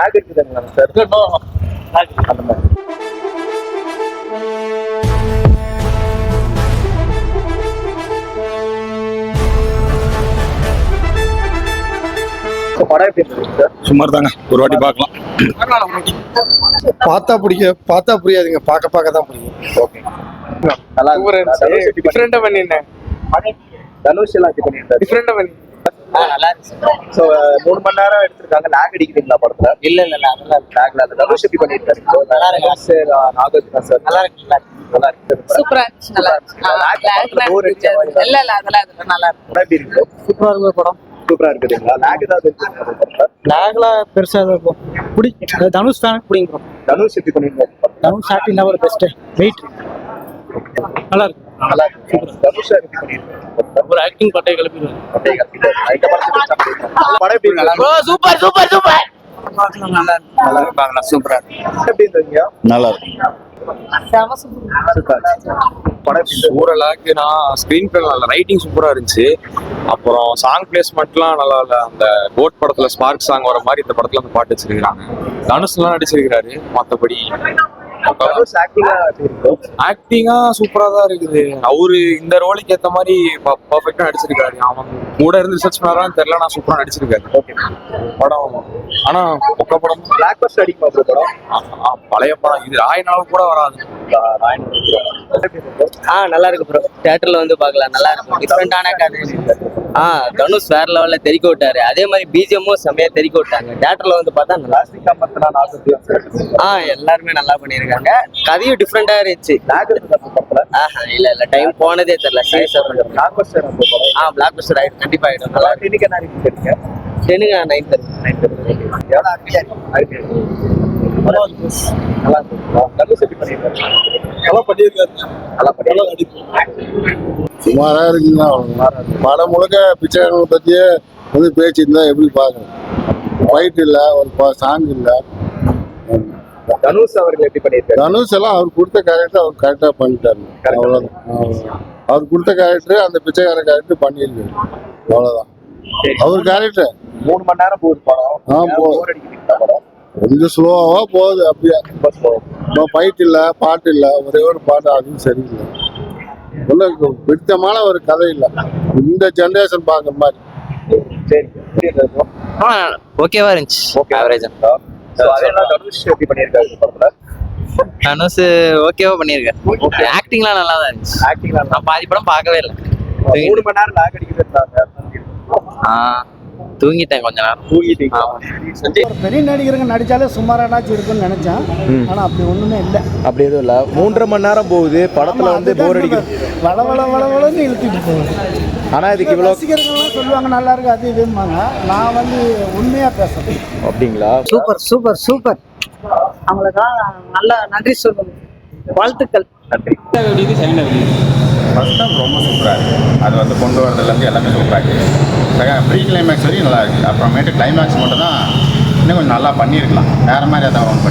லேக் இருக்குதுங்களா சார்? அந்த மாதிரி படம் எப்படி இருந்தது சார்? சுமார் தாங்க, ஒரு வாட்டி பார்க்கலாம். பார்த்தா புரியாதுங்க, பார்க்க தான் புரியும். ஓகே, நல்லா இருக்கு. டிஃபரெண்டா பண்ணிருந்தேன். தனுஷ் எல்லாம் இது பண்ணிருந்தாரு. டிஃபரெண்டா பண்ணி நல்லா இருக்கு. சோ 3 மணி நேரம் எடுத்திருக்காங்க. லேக் அடிக்கிறீங்களா படத்துல? இல்ல அதெல்லாம் லேக்ல அது தனுஷ் எப்படி பண்ணிருக்காரு? நல்லா இருக்கு சார், நாகார்ஜுனா சார் நல்லா இருக்கு நல்லா இருக்கு. சூப்பரா இருந்துச்சு, நல்லா இருந்துச்சு. இல்ல அதெல்லாம் நல்லா இருக்கு. படம் எப்படி இருக்கு? சூப்பரா இருக்கு படம். சூப்பரா இருக்குதுங்களா? லேக் ஏதாவது இருக்கு? லேக்ல பெருசா இருக்கும். தனுஷ் ஃபேன் பிடிக்கும். தனுஷ் எப்படி பண்ணிருக்காரு? தனுஷ் ஆக்டிங் ஒரு பெஸ்ட். வெயிட் நல்லா இருக்கு. நல்லா இருக்கு. தனுஷ் எப்படி பண்ணிருக்காரு? ஒரு ஆக்டிங் பட்டை கிளப்பிடுவாங்க. இந்த படம் எப்படி இருக்கு? Super super super. நல்லா இருக்கு. சூப்பரா எப்படி இருந்தீங்க? நல்லா இருக்கு. ஓரளவுக்கு ஸ்கிரீன் பிளே நல்லா, ரைட்டிங் சூப்பரா இருந்துச்சு. அப்புறம் சாங் பிளேஸ்மெண்ட்லாம் நல்லா இல்ல. அந்த போட் படத்துல ஸ்பார்க் சாங் வர மாதிரி இந்த படத்துல அந்த பாட்டு வச்சிருக்காங்க. தனுஷ்லாம் நடிச்சிருக்காரு. மற்றபடி தனுஷ் ஆக்டிங்கா எப்படி இருக்கு? ஆக்டிங்கா சூப்பரா தான் இருக்குது. அவரு இந்த ரோலுக்கு ஏத்த மாதிரி பர்ஃபெக்டா நடிச்சிருக்காரு. அவன் கூட இருந்து ரிசர்ச் பண்ணாரான்னு தெரியல, நான் சூப்பரா நடிச்சிருக்காரு. ஓகே, படம் ஆனா ஒக்க படம் பிளாக் பஸ்டர் அடிக்குமா ப்ரோ படம்? பழைய படம் இது. ராயனால கூட வராது. நல்லா இருக்கு ப்ரோ. தியேட்டர்ல வந்து பார்க்கலாம், நல்லா இருக்கும். டிஃபரெண்டான கதை. தனுஷ் வேற லெவல்ல தெறிக்க விட்டாரு. அதே மாதிரி பிஜிஎம்மும் செம்மையா தெறிக்க விட்டாங்க. தியேட்டர்ல வந்து பார்த்தா நல்லா. எல்லாருமே நல்லா பண்ணிருக்காங்க. கதையும் டிஃபரெண்டா இருந்துச்சு. இல்ல டைம் போனதே தெரியல. சீரியஸா பிளாக் பஸ்டர் பிளாக் பஸ்டர் ஆயிடும், கண்டிப்பா ஆயிடும். நல்லா இருக்கு. இன்னைக்கு என்ன இருக்கு? 10ங்க 9 எவ்வளவு இருக்கு? நல்லா இருக்கு. தனுஷ் எப்படி பண்ணிருக்காரு? நல்லா பண்ணியிருக்காரு. நல்லா பண்ணிருக்காரு. சுமாரா இருக்குங்க. படம் முழுக்க பிச்சைக்காரங்களை பத்தியே வந்து பேச்சு இருந்தா எப்படி பார்க்கணும்? ஃபைட் இல்லை, ஒரு சாங் இல்லை. தனுஷ் அவர்கள் எப்படி பண்ணிருக்காரு? தனுஷ் எல்லாம் அவர் கொடுத்த கேரக்டர் அவர் கரெக்டாக பண்ணிட்டாரு. அவ்வளோதான். அவர் கொடுத்த கேரக்டர் அந்த பிச்சைக்கார கேரக்டர் பண்ணியிருக்காரு. அவ்வளோதான் அவர் கேரக்டர். 3 மணி நேரம் போகுது படம். போர் அடிக்குது படம். கொஞ்சம் ஸ்லோவா போகுது. அப்படியே ஃபைட் இல்லை, பாட்டு இல்லை. ஒரே ஒரு பாட்டு, அதுவும் சரியில்லை. ஒன்றும் பிடித்தமான ஒரு கதை இல்லை. இந்த ஜென்ரேஷன் பார்க்குற மாதிரி. சரி, ஓகேவா இருந்துச்சு. ஓகே, ஆவரேஜா. தனுஷ் எப்படி பண்ணிருக்காரு படத்துல? தனுஷ் ஓகேவா பண்ணிருக்காரு. ஆக்டிங்லாம் நல்லா தான் இருந்துச்சு. ஆக்டிங்லாம் நான் பாதி படம் பார்க்கவே இல்லை. 3 மணி நேரம் லேக் அடிக்கிறாங்க. தூங்கிட்டேன் கொஞ்ச நேரம். பெரிய நடிகருங்க நடிச்சாலே சுமாரானாச்சும் இருக்குன்னு நினைச்சேன். ஆனா அப்படி ஒண்ணுமே இல்லை. அப்படி எதுவும் இல்ல. 3.5 மணி நேரம் போகுது படத்துல. வந்து போர் அடிக்குது. வளவளன்னு இழுத்துட்டு போகுது. ஆனா இதுக்கு இவ்வளவு ரசிகர்கள்லாம் சொல்லுவாங்க நல்லா இருக்கு, அது இதுமாங்க. நான் வந்து உண்மையா பேசுறேன். அப்படிங்களா? Super super super. அவங்களுக்கெல்லாம் நல்லா நன்றி சொல்லணும். வாழ்த்துக்கள். நன்றி. ஃபர்ஸ்ட் டைம் ரொம்ப சூப்பராக இருக்குது. அது வந்து கொண்டு வரதுலேருந்து எல்லாமே சூப்பராக இருக்குது. ப்ரீ கிளைமேக்ஸ் வரைக்கும் நல்லா இருக்குது. அப்புறமேட்டு கிளைமேக்ஸ் மட்டும் தான் இன்னும் கொஞ்சம் நல்லா பண்ணியிருக்கலாம். வேறு மாதிரி ஏதாவது ஒன்று